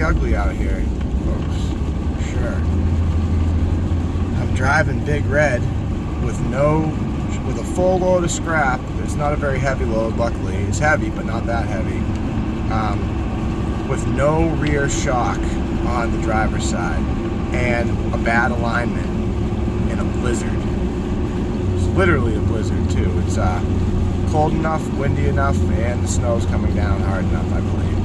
pretty ugly out here, folks, for sure. I'm driving Big Red with a full load of scrap. It's not a very heavy load, luckily. It's heavy, but not that heavy. With no rear shock on the driver's side, and a bad alignment in a blizzard. It's literally a blizzard too. It's cold enough, windy enough, and the snow's coming down hard enough, I believe.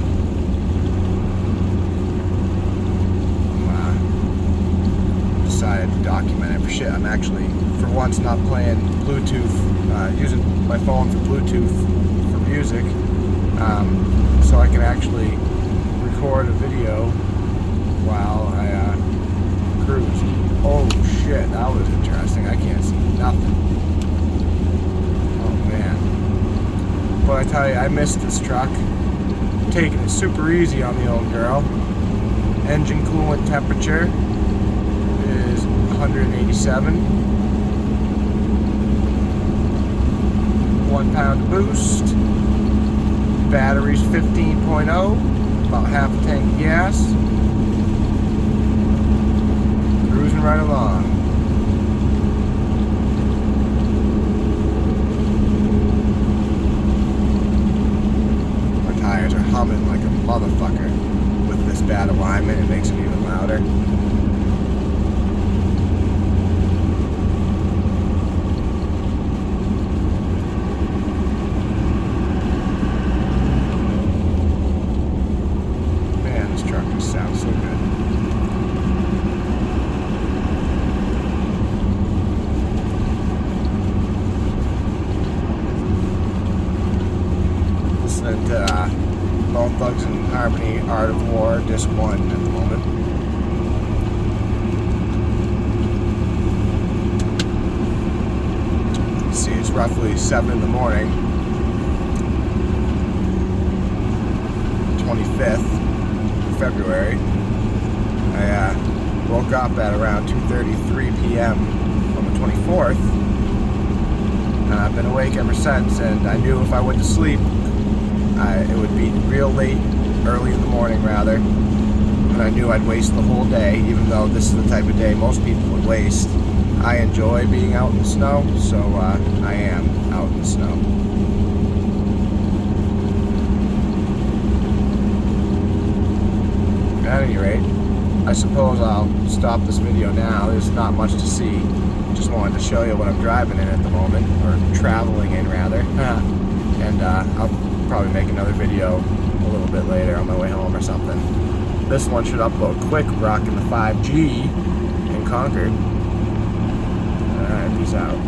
Decided to document it for shit. I'm actually, for once, not playing Bluetooth, using my phone for Bluetooth for music, so I can actually record a video while I cruise. Oh shit, that was interesting. I can't see nothing. Oh man. But I tell you, I missed this truck. Taking it super easy on the old girl. Engine coolant temperature is 187. 1 pound of boost. Battery's 15.0. About half a tank of gas. Cruising right along. My tires are humming like a motherfucker. With this bad alignment, it makes them even louder. Sounds so good. Listening to Bone Thugs-n-Harmony, Art of War, Disc 1 at the moment. Let's see, it's roughly 7 in the morning. 25th. February. I woke up at around 2:33 p.m. on the 24th, and I've been awake ever since, and I knew if I went to sleep it would be real late, early in the morning rather, and I knew I'd waste the whole day, even though this is the type of day most people would waste. I enjoy being out in the snow, so I am out in the snow. At any rate, I suppose I'll stop this video now. There's not much to see. Just wanted to show you what I'm driving in at the moment, or traveling in rather. And I'll probably make another video a little bit later on my way home or something. This one should upload quick, rocking the 5G in Concord. Alright, peace out.